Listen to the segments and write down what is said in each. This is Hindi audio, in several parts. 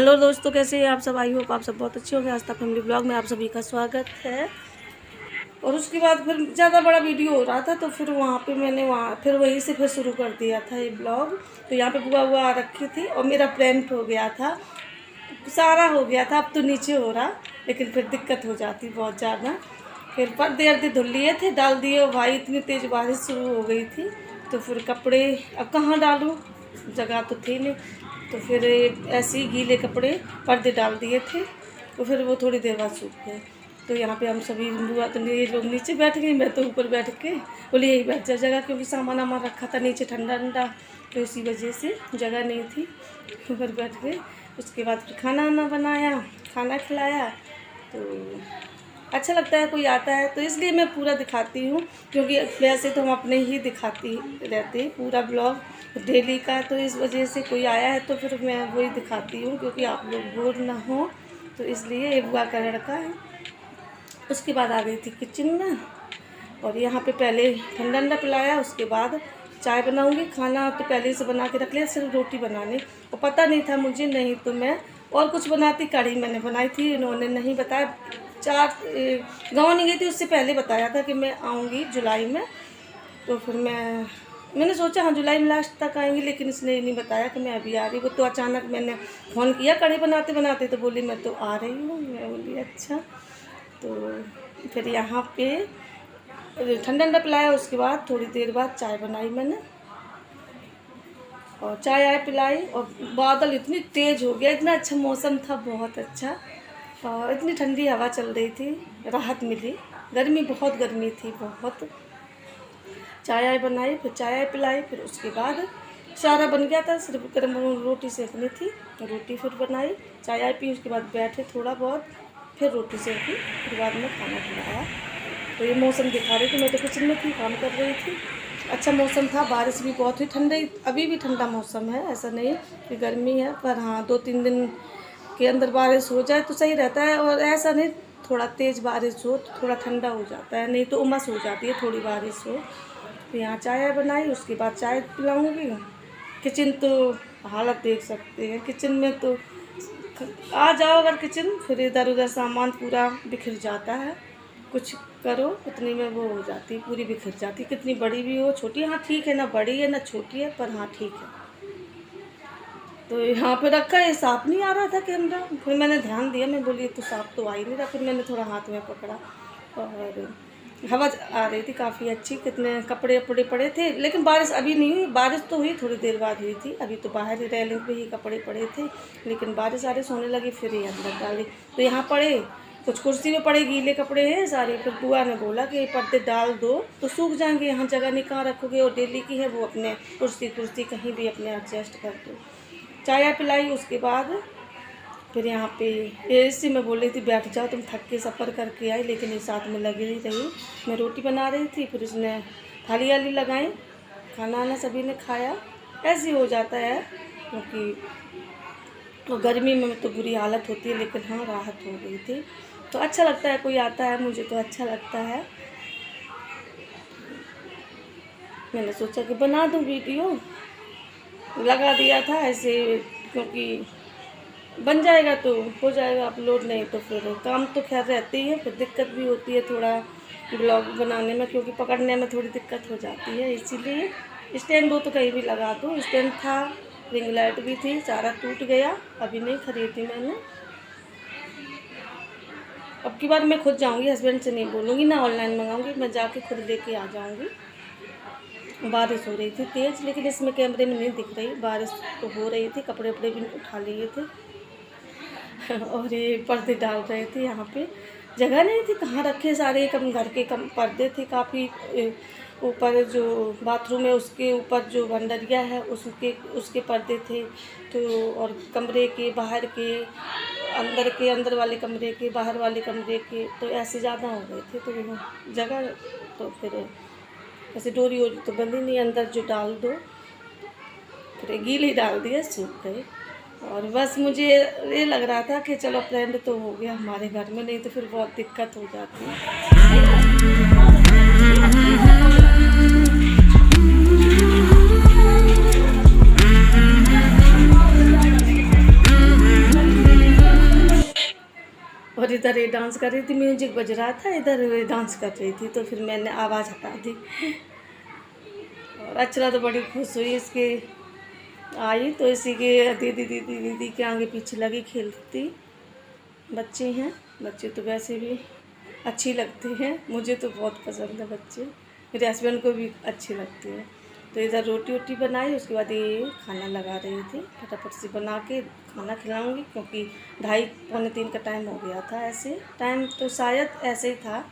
हेलो दोस्तों, कैसे हैं आप सब। आई होप आप सब बहुत अच्छे होंगे। आस्था फैमिली ब्लॉग में आप सभी का स्वागत है। और उसके बाद फिर ज़्यादा बड़ा वीडियो हो रहा था तो फिर वहाँ पे मैंने फिर वहीं से फिर शुरू कर दिया था ये ब्लॉग। तो यहाँ पे बुआ हुआ आ रखी थी और मेरा प्रिंट हो गया था, सारा हो गया था। अब तो नीचे हो रहा, लेकिन फिर दिक्कत हो जाती बहुत ज़्यादा। फिर पर्दे अर्दे धुल लिए थे, डाल दिए। भाई इतनी तेज़ बारिश शुरू हो गई थी तो फिर कपड़े अब कहाँ डालूँ, जगह तो थी नहीं। तो फिर ऐसे ही गीले कपड़े पर्दे डाल दिए थे तो फिर वो थोड़ी देर बाद सूख गए। तो यहाँ पे हम सभी बुआ तो ये लोग नीचे बैठ गई, मैं तो ऊपर बैठ के बोली यही बैठ जा जगह, क्योंकि सामान वामान रखा था नीचे ठंडा ठंडा, तो इसी वजह से जगह नहीं थी, ऊपर बैठ गए। उसके बाद फिर खाना वाना बनाया, खाना खिलाया। तो अच्छा लगता है कोई आता है तो इसलिए मैं पूरा दिखाती हूँ, क्योंकि वैसे तो हम अपने ही दिखाती रहते पूरा ब्लॉग डेली का। तो इस वजह से कोई आया है तो फिर मैं वही दिखाती हूँ, क्योंकि आप लोग बोर ना हो, तो इसलिए ये बुआ का लड़का है। उसके बाद आ गई थी किचन में और यहाँ पे पहले ठंडा ठंडा पिलाया, उसके बाद चाय बनाऊँगी। खाना तो पहले से बना के रख लिया, सिर्फ रोटी बनानी। और पता नहीं था मुझे, नहीं तो मैं और कुछ बनाती। कढ़ी मैंने बनाई थी, इन्होंने नहीं बताया। गाँव नहीं गई थी उससे पहले बताया था कि मैं आऊँगी जुलाई में। तो फिर मैंने सोचा हाँ जुलाई में लास्ट तक आएंगी, लेकिन इसने नहीं बताया कि मैं अभी आ रही। वो तो अचानक मैंने फ़ोन किया कढ़ी बनाते बनाते, तो बोली मैं तो आ रही हूँ। मैं बोली अच्छा। तो फिर यहाँ पे ठंडा ठंडा पिलाया, उसके बाद थोड़ी देर बाद चाय बनाई मैंने और चाय आय पिलाई। और बादल इतनी तेज़ हो गया, इतना अच्छा मौसम था, बहुत अच्छा। और इतनी ठंडी हवा चल रही थी, राहत मिली। गर्मी बहुत गर्मी थी बहुत। चाय आय बनाई, फिर चाय आय पिलाई। फिर उसके बाद सारा बन गया था, सिर्फ गर्म रोटी सेकनी थी। रोटी फिर बनाई, चाय आय पी, उसके बाद बैठे थोड़ा बहुत, फिर रोटी सेकी, फिर बाद में खाना खिलाया। तो ये मौसम दिखा रही थी, मैं तो किचन में थी, काम कर रही थी। अच्छा मौसम था, बारिश भी बहुत हुई, ठंडा अभी भी ठंडा मौसम है, ऐसा नहीं कि गर्मी है। पर हाँ 2-3 दिन के अंदर बारिश हो जाए तो सही रहता है। और ऐसा नहीं थोड़ा तेज़ बारिश हो तो थोड़ा ठंडा हो जाता है, नहीं तो उमस हो जाती है थोड़ी बारिश हो। तो यहाँ चाय बनाई, उसके बाद चाय पिलाऊंगी। किचन तो हालत देख सकते हैं, किचन में तो आ जाओ अगर किचन, फिर इधर उधर सामान पूरा बिखर जाता है। कुछ करो उतनी में वो हो जाती, पूरी बिखर जाती। कितनी बड़ी भी हो छोटी, हाँ ठीक है, ना बड़ी है ना छोटी है, पर हाँ ठीक है। तो यहाँ पे रखा है, साफ नहीं आ रहा था कैमरा। फिर मैंने ध्यान दिया, मैं बोली तो साफ तो आ ही नहीं रहा। फिर मैंने थोड़ा हाथ में पकड़ा और हवा आ रही थी काफ़ी अच्छी। कितने कपड़े वपड़े पड़े थे, लेकिन बारिश अभी नहीं हुई। बारिश तो हुई थोड़ी देर बाद हुई थी, अभी तो बाहर ही रेलिंग पे ही कपड़े पड़े थे। लेकिन बारिश होने लगी, फिर ये अंदर डाली। तो यहाँ पड़े, कुछ कुर्सी में पड़े, गीले कपड़े हैं सारे। फिर बुआ ने बोला कि पर्दे डाल दो तो सूख जाएंगे, यहाँ जगह नहीं कहाँ रखोगे, और डेली की है वो, अपने कुर्सी कहीं भी अपने एडजस्ट कर दो। चाय पिलाई, उसके बाद फिर यहाँ पे इसी में बोल रही थी बैठ जाओ, तुम थक के सफ़र करके आई, लेकिन ये साथ में लगी नहीं रही। मैं रोटी बना रही थी, फिर उसने थाली वाली लगाई, खाना वाना सभी ने खाया। ऐसे ही हो जाता है, क्योंकि तो गर्मी में तो बुरी हालत होती है, लेकिन हाँ राहत हो गई थी। तो अच्छा लगता है कोई आता है, मुझे तो अच्छा लगता है। मैंने सोचा कि बना दूँ वीडियो, लगा दिया था ऐसे, क्योंकि बन जाएगा तो हो जाएगा अपलोड, नहीं तो फिर काम तो खैर रहती है। फिर दिक्कत भी होती है थोड़ा ब्लॉग बनाने में, क्योंकि पकड़ने में थोड़ी दिक्कत हो जाती है। इसीलिए स्टैंड हो तो कहीं भी लगा दूँ। स्टैंड था, रिंग लाइट भी थी, सारा टूट गया, अभी नहीं खरीदी मैंने। अब की बार मैं खुद जाऊँगी, हस्बैंड से नहीं बोलूँगी, ना ऑनलाइन मंगाऊँगी, मैं जाके खुद लेके आ जाऊँगी। बारिश हो रही थी तेज़, लेकिन इसमें कैमरे में नहीं दिख रही, बारिश तो हो रही थी। कपड़े वपड़े भी उठा लिए थे और ये पर्दे डाल रहे थे। यहाँ पे जगह नहीं थी कहाँ रखे, सारे कम घर के कम पर्दे थे काफ़ी। ऊपर जो बाथरूम है उसके ऊपर जो भंडरिया है उसके पर्दे थे। तो और कमरे के बाहर के, अंदर वाले कमरे के, बाहर वाले कमरे के, तो ऐसे ज़्यादा हो गए थे। तो जगह तो फिर ऐसे डोरी वोरी तो बंदी नहीं, अंदर जो डाल दो, फिर गीले डाल दिए, सूख गए। और बस मुझे ये लग रहा था कि चलो फ्रेंड तो हो गया हमारे घर में, नहीं तो फिर बहुत दिक्कत हो जाती है। इधर ये डांस कर रही थी, म्यूजिक बज रहा था, इधर ये डांस कर रही थी, तो फिर मैंने आवाज़ हटा दी। और अक्षरा तो बड़ी खुश हुई, इसके आई तो इसी के दीदी दीदी दीदी के आगे पीछे लगी खेलती। बच्चे हैं, बच्चे तो वैसे भी अच्छी लगते हैं, मुझे तो बहुत पसंद है बच्चे, मेरे हस्बैंड को भी अच्छे लगते हैं। तो इधर रोटी वोटी बनाई, उसके बाद ये खाना लगा रही थी, फटाफट से बना के खाना खिलाऊंगी, क्योंकि 2:30 पौने 3 का टाइम हो गया था। ऐसे टाइम तो शायद ऐसे ही था,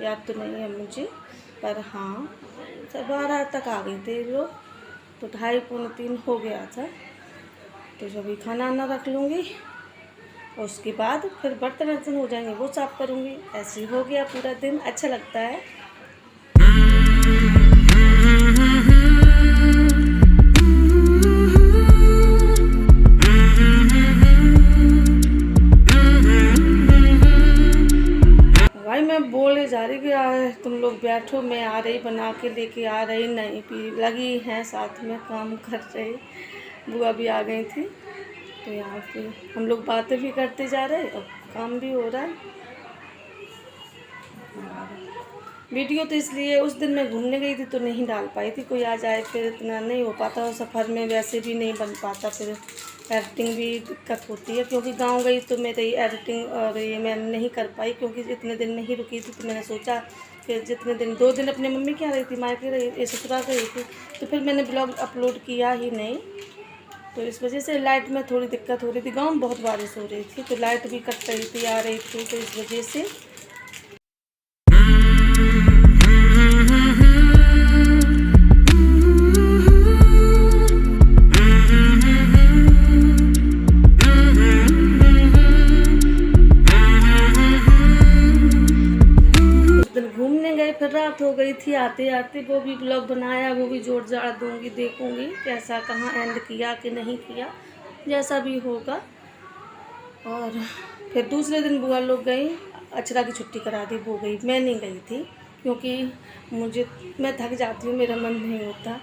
याद तो नहीं है मुझे, पर हाँ 12 तक आ गए थे लोग, तो 2:30 पौने 3 हो गया था। तो जब भी खाना वाना रख लूँगी और उसके बाद फिर बर्तन वर्तन हो जाएंगे, वो साफ़ करूँगी। ऐसे ही हो गया पूरा दिन, अच्छा लगता है। भाई मैं बोले जा रही कि तुम लोग बैठो, मैं आ रही, बना के लेके आ रही, नहीं पी लगी हैं साथ में काम कर रही। बुआ भी आ गई थी, तो यहाँ पे हम लोग बातें भी करते जा रहे और काम भी हो रहा है। वीडियो तो इसलिए उस दिन मैं घूमने गई थी तो नहीं डाल पाई थी, कोई आ जाए फिर इतना नहीं हो पाता, और सफ़र में वैसे भी नहीं बन पाता, फिर एडिटिंग भी दिक्कत होती है, क्योंकि गांव गई तो मेरी एडिटिंग और ये मैं नहीं कर पाई, क्योंकि इतने दिन नहीं रुकी थी। तो मैंने सोचा कि जितने दिन 2 दिन अपने मम्मी के यहाँ रही थी, मायके रही, ससुराल गई थी, तो फिर मैंने ब्लॉग अपलोड किया ही नहीं। तो इस वजह से लाइट में थोड़ी दिक्कत हो रही थी, गाँव में बहुत बारिश हो रही थी, तो लाइट भी कट रही थी, आ रही थी, तो इस वजह से फिर रात हो गई थी आते आते। वो भी ब्लॉग बनाया, वो भी जोड़ जाड़ दूँगी, देखूँगी कैसा कहाँ एंड किया कि नहीं किया, जैसा भी होगा। और फिर दूसरे दिन बुआ लोग गई, अक्षरा की छुट्टी करा दी, वो गई, मैं नहीं गई थी, क्योंकि मैं थक जाती हूँ, मेरा मन नहीं होता,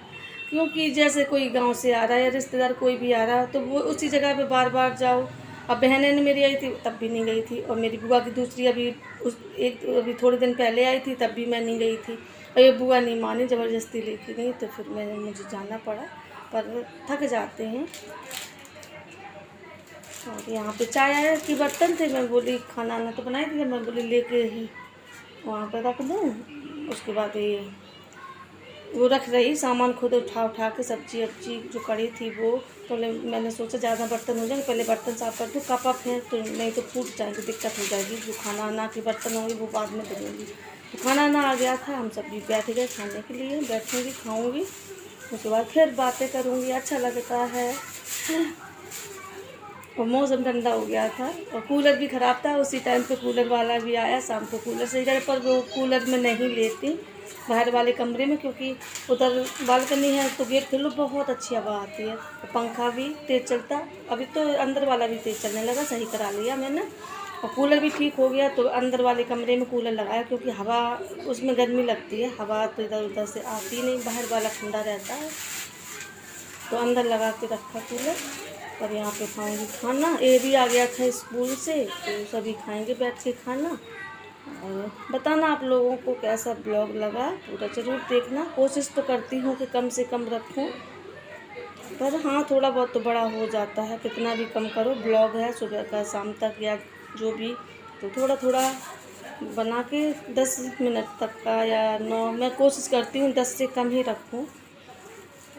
क्योंकि जैसे कोई गांव से आ रहा है या रिश्तेदार कोई भी आ रहा है तो वो उसी जगह पे बार बार जाओ। अब बहनें मेरी आई थी तब भी नहीं गई थी, और मेरी बुआ की दूसरी अभी थोड़े दिन पहले आई थी, तब भी मैं नहीं गई थी, और ये बुआ नहीं मानी, ज़बरदस्ती लेके गई, तो फिर मुझे जाना पड़ा, पर थक जाते हैं। और यहाँ पे चाय के बर्तन थे, मैं बोली खाना आना तो बनाई थी, मैं बोली लेके वहाँ पर रख दूँ। उसके बाद ये वो रख रही सामान खुद उठा के, सब्जी वब्जी जो कड़ी थी वो, तो मैंने सोचा ज़्यादा बर्तन हो जाएंगे, पहले बर्तन साफ़ कर दूँ, कप अप है तो नहीं तो फूट जाएंगे, दिक्कत हो जाएगी। जो खाना आना के बर्तन होंगे वो बाद में धोऊंगी। तो खाना आना आ गया था, हम सब भी बैठ गए खाने के लिए, बैठूँगी खाऊँगी, उसके बाद फिर बातें करूँगी, अच्छा लगता है। और मौसम ठंडा हो गया था, और कूलर भी ख़राब था, उसी टाइम पे कूलर वाला भी आया, शाम को कूलर सही करे, पर वो कूलर में नहीं लेती बाहर वाले कमरे में, क्योंकि उधर बालकनी है तो गेट खोलो, बहुत अच्छी हवा आती है, पंखा भी तेज़ चलता, अभी तो अंदर वाला भी तेज़ चलने लगा, सही करा लिया मैंने, और कूलर भी ठीक हो गया, तो अंदर वाले कमरे में कूलर लगाया, क्योंकि हवा उसमें गर्मी लगती है, हवा तो इधर उधर से आती नहीं, बाहर वाला ठंडा रहता है, तो अंदर लगा के रखा कूलर। और यहाँ पे खाऊंगी खाना, ये भी आ गया था स्कूल से, तो सभी खाएंगे बैठ के खाना। और बताना आप लोगों को कैसा ब्लॉग लगा, पूरा ज़रूर देखना, कोशिश तो करती हूँ कि कम से कम रखूँ, पर हाँ थोड़ा बहुत तो बड़ा हो जाता है, कितना भी कम करो, ब्लॉग है सुबह का शाम तक या जो भी, तो थोड़ा थोड़ा बना के 10 मिनट तक का या 9, मैं कोशिश करती हूँ 10 से कम ही रखूँ।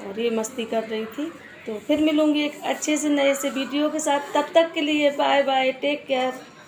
और ये मस्ती कर रही थी, तो फिर मिलूँगी एक अच्छे से नए से वीडियो के साथ, तब तक के लिए बाय बाय, टेक केयर।